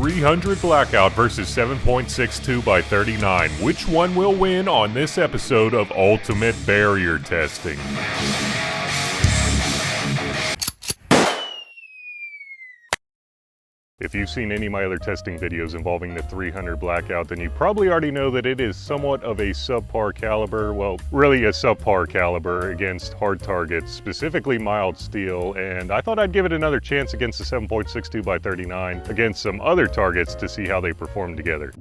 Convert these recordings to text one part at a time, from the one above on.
300 Blackout versus 7.62 by 39. Which one will win on this episode of Ultimate Barrier Testing? If you've seen any of my other testing videos involving the 300 Blackout, then you probably already know that it is somewhat of a subpar caliber, well, really a subpar caliber against hard targets, specifically mild steel, and I thought I'd give it another chance against the 7.62 by 39 against some other targets to see how they perform together.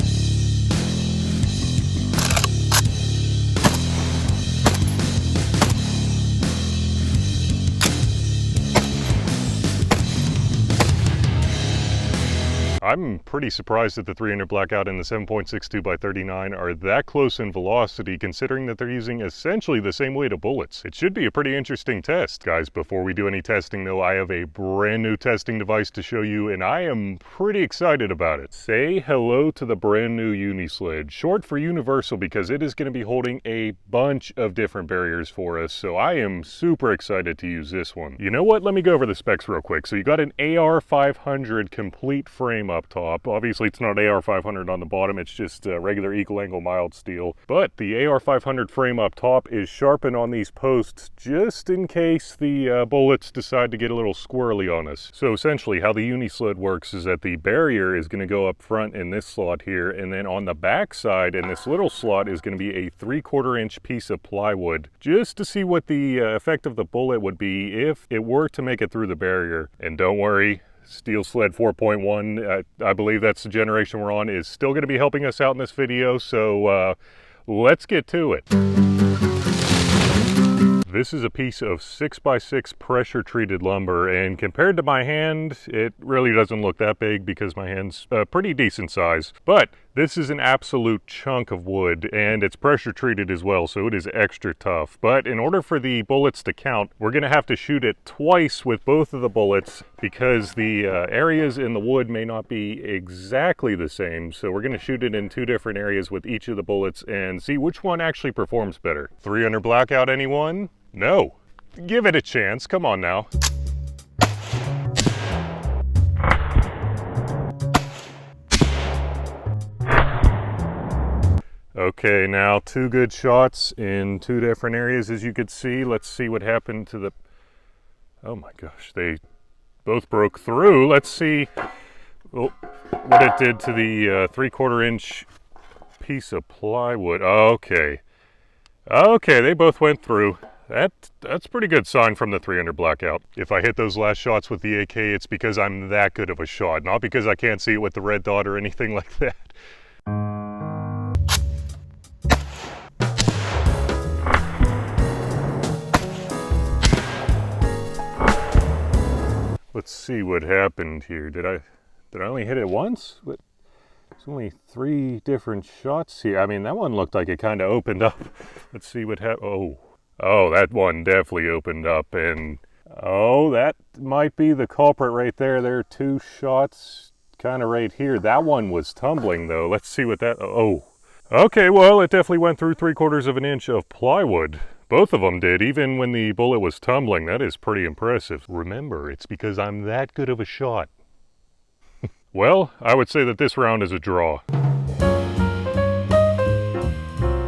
I'm pretty surprised that the 300 Blackout and the 7.62 by 39 are that close in velocity, considering that they're using essentially the same weight of bullets. It should be a pretty interesting test. Guys, before we do any testing though, I have a brand new testing device to show you, and I am pretty excited about it. Say hello to the brand new Unisled, short for universal, because it is going to be holding a bunch of different barriers for us, so I am super excited to use this one. You know what? Let me go over the specs real quick. So you got an AR500 complete frame up top. Obviously it's not AR500 on the bottom, it's just regular equal angle mild steel, but the AR500 frame up top is sharpened on these posts just in case the bullets decide to get a little squirrely on us. So essentially how the Unisled works is that the barrier is going to go up front in this slot here, and then on the back side in this little slot is going to be a 3/4 inch piece of plywood, just to see what the effect of the bullet would be if it were to make it through the barrier. And don't worry, Steel Sled 4.1, I believe that's the generation we're on, is still going to be helping us out in this video, so let's get to it. This is a piece of 6x6 pressure treated lumber, and compared to my hand, it really doesn't look that big because my hand's a pretty decent size. But this is an absolute chunk of wood, and it's pressure treated as well, so it is extra tough. But in order for the bullets to count, we're going to have to shoot it twice with both of the bullets because the areas in the wood may not be exactly the same. So we're going to shoot it in two different areas with each of the bullets and see which one actually performs better. 300 Blackout, anyone? No. Give it a chance. Come on now. Okay, now two good shots in two different areas, as you could see. Let's see what happened to the... Oh my gosh, they both broke through. Let's see what it did to the 3/4 inch piece of plywood. Okay. Okay, they both went through. That's a pretty good sign from the 300 Blackout. If I hit those last shots with the AK, it's because I'm that good of a shot, not because I can't see it with the red dot or anything like that. Let's see what happened here. Did I only hit it once? There's only 3 different shots here. I mean, that one looked like it kind of opened up. Let's see what happened. Oh, that one definitely opened up, and oh, that might be the culprit right there. There are 2 shots kind of right here. That one was tumbling though. Let's see what that, oh. Okay, well, it definitely went through 3/4 of an inch of plywood. Both of them did, even when the bullet was tumbling. That is pretty impressive. Remember, it's because I'm that good of a shot. Well, I would say that this round is a draw.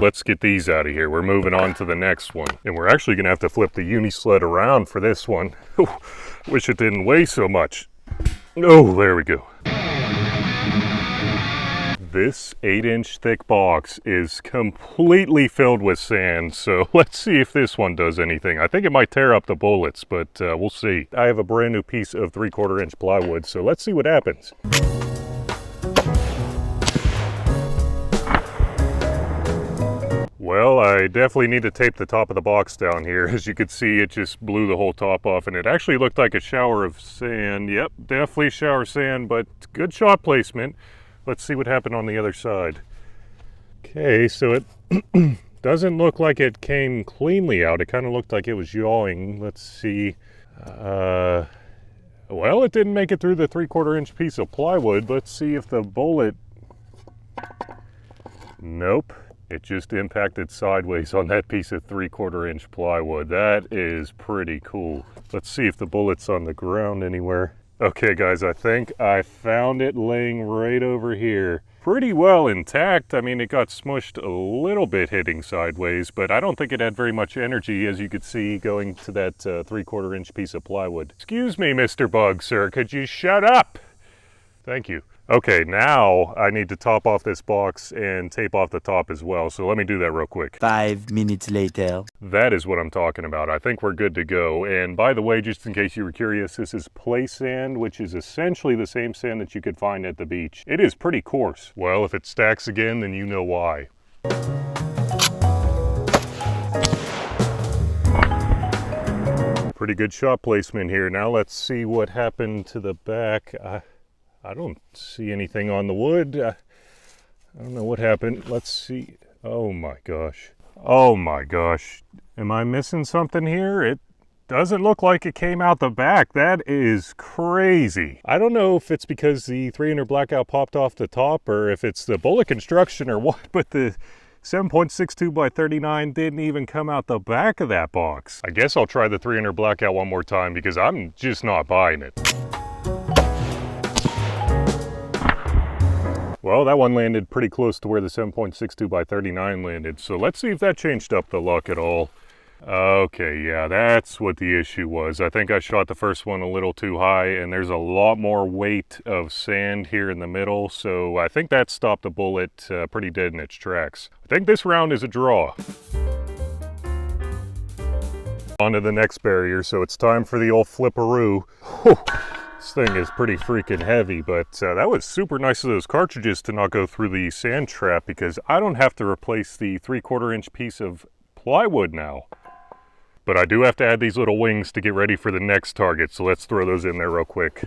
Let's get these out of here. We're moving on to the next one. And we're actually going to have to flip the Unisled around for this one. Wish it didn't weigh so much. Oh, there we go. This 8-inch thick box is completely filled with sand, so let's see if this one does anything. I think it might tear up the bullets, but we'll see. I have a brand new piece of 3/4 inch plywood, so let's see what happens. Well, I definitely need to tape the top of the box down here. As you can see, it just blew the whole top off, and it actually looked like a shower of sand. Yep, definitely shower sand, but good shot placement. Let's see what happened on the other side. Okay, so it doesn't look like it came cleanly out. It kind of looked like it was yawing. Let's see. Well, it didn't make it through the 3/4 inch piece of plywood. Let's see if the bullet... Nope. It just impacted sideways on that piece of 3/4 inch plywood. That is pretty cool. Let's see if the bullet's on the ground anywhere. Okay guys, I think I found it laying right over here. Pretty well intact. I mean, it got smushed a little bit hitting sideways, but I don't think it had very much energy, as you could see, going to that 3/4 inch piece of plywood. Excuse me, Mr. Bug, sir, could you shut up? Thank you. Okay, now I need to top off this box and tape off the top as well, so let me do that real quick. 5 minutes later. That is what I'm talking about. I think we're good to go. And by the way, just in case you were curious, this is play sand, which is essentially the same sand that you could find at the beach. It is pretty coarse. Well, if it stacks again, then you know why. Pretty good shot placement here. Now let's see what happened to the back. I don't see anything on the wood. I don't know what happened. Let's see. Oh my gosh. Oh my gosh. Am I missing something here? It doesn't look like it came out the back. That is crazy. I don't know if it's because the 300 Blackout popped off the top or if it's the bullet construction or what, but the 7.62 by 39 didn't even come out the back of that box. I guess I'll try the 300 Blackout one more time because I'm just not buying it. Well, that one landed pretty close to where the 7.62 by 39 landed, so let's see if that changed up the luck at all. Okay, yeah, that's what the issue was. I think I shot the first one a little too high, and there's a lot more weight of sand here in the middle, so I think that stopped the bullet pretty dead in its tracks. I think this round is a draw. On to the next barrier, so it's time for the old flipperoo. Whew. This thing is pretty freaking heavy, but that was super nice of those cartridges to not go through the sand trap because I don't have to replace the 3/4 inch piece of plywood now. But I do have to add these little wings to get ready for the next target, so let's throw those in there real quick.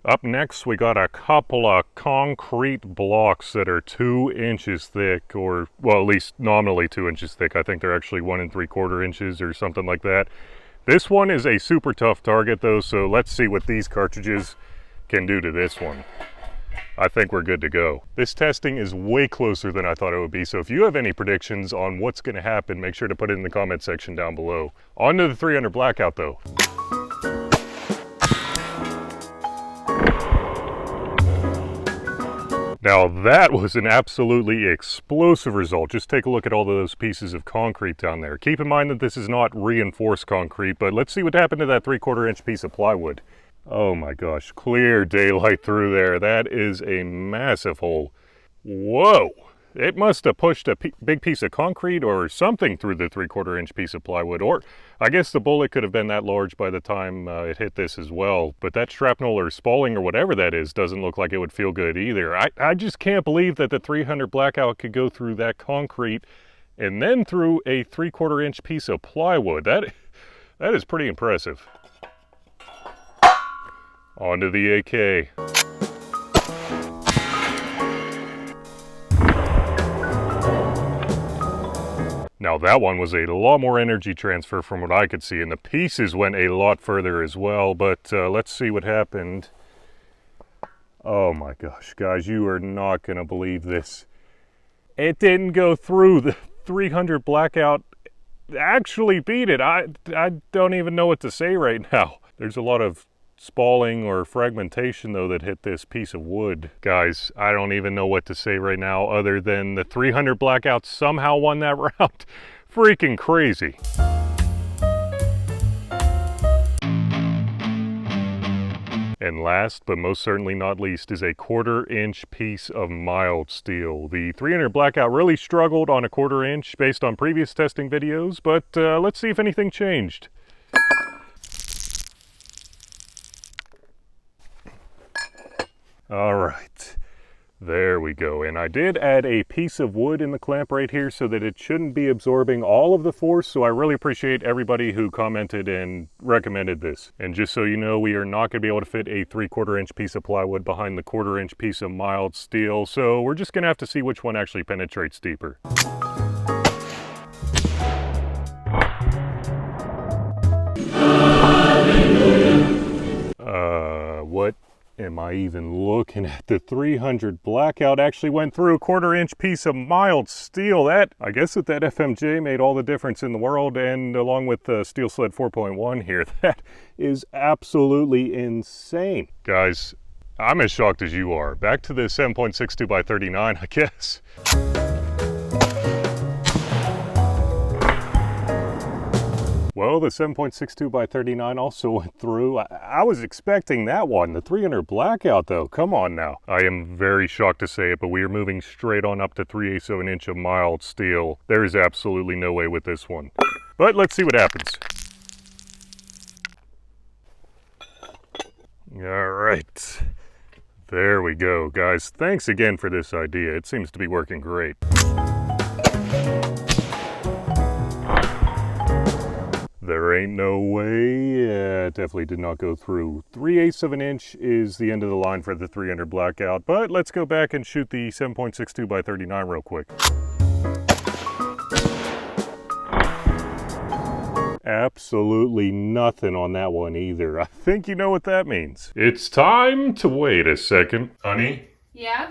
Up next, we got a couple of concrete blocks that are 2 inches thick, or, well, at least nominally 2 inches thick. I think they're actually 1 3/4 inches or something like that. This one is a super tough target though, so let's see what these cartridges can do to this one. I think we're good to go. This testing is way closer than I thought it would be, so if you have any predictions on what's going to happen, make sure to put it in the comment section down below. On to the 300 Blackout though. Now that was an absolutely explosive result. Just take a look at all of those pieces of concrete down there. Keep in mind that this is not reinforced concrete, but let's see what happened to that 3/4 inch piece of plywood. Oh my gosh, clear daylight through there. That is a massive hole. Whoa! It must have pushed a big piece of concrete or something through the 3/4 inch piece of plywood, or I guess the bullet could have been that large by the time it hit this as well. But that shrapnel or spalling or whatever that is doesn't look like it would feel good either. I just can't believe that the 300 Blackout could go through that concrete and then through a 3/4 inch piece of plywood. That is pretty impressive. On to the AK. Now that one was a lot more energy transfer from what I could see, and the pieces went a lot further as well, but let's see what happened. Oh my gosh, guys, you are not gonna believe this. It didn't go through. The 300 Blackout actually beat it. I don't even know what to say right now. There's a lot of spalling or fragmentation though that hit this piece of wood. Guys, I don't even know what to say right now other than the 300 Blackout somehow won that round. Freaking crazy. And last but most certainly not least is a 1/4 inch piece of mild steel. The 300 Blackout really struggled on a 1/4 inch based on previous testing videos, but let's see if anything changed. All right, there we go. And I did add a piece of wood in the clamp right here so that it shouldn't be absorbing all of the force. So I really appreciate everybody who commented and recommended this. And just so you know, we are not gonna be able to fit a 3/4 inch piece of plywood behind the 1/4 inch piece of mild steel. So we're just gonna have to see which one actually penetrates deeper. What Am I even looking at the 300 Blackout? Actually went through a 1/4 inch piece of mild steel. That, I guess that FMJ made all the difference in the world, and along with the Steel Sled 4.1 here, that is absolutely insane. Guys, I'm as shocked as you are. Back to the 7.62 by 39, I guess. Well, the 7.62 by 39 also went through. I was expecting that one. The 300 Blackout, though, come on now. I am very shocked to say it, but we are moving straight on up to 3/8 of an inch of mild steel. There is absolutely no way with this one. But let's see what happens. All right. There we go, guys. Thanks again for this idea. It seems to be working great. There ain't no way. It definitely did not go through. 3/8 of an inch is the end of the line for the 300 Blackout, but let's go back and shoot the 7.62 by 39 real quick. Absolutely nothing on that one either. I think you know what that means. It's time to wait a second. Honey? Yeah?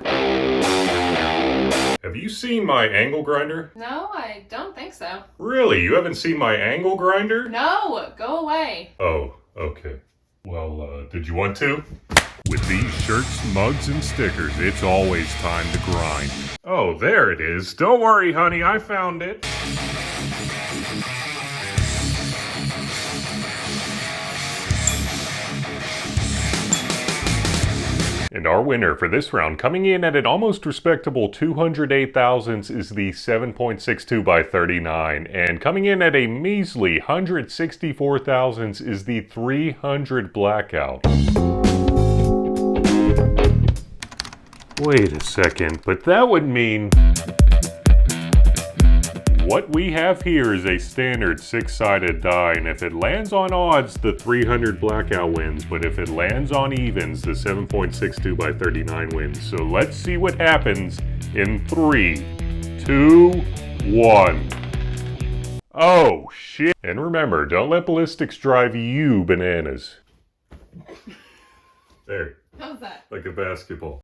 Have you seen my angle grinder? No, I don't think so. Really? You haven't seen my angle grinder? No, go away. Oh, okay. Well, did you want to? With these shirts, mugs, and stickers, it's always time to grind. Oh, there it is. Don't worry, honey, I found it. And our winner for this round, coming in at an almost respectable 208 thousandths, is the 7.62 by 39. And coming in at a measly 164 thousandths is the 300 Blackout. Wait a second, but that would mean... What we have here is a standard 6-sided die, and if it lands on odds, the 300 Blackout wins, but if it lands on evens, the 7.62 by 39 wins. So let's see what happens in 3, 2, 1. Oh, shit. And remember, don't let ballistics drive you bananas. There. How's that? Like a basketball.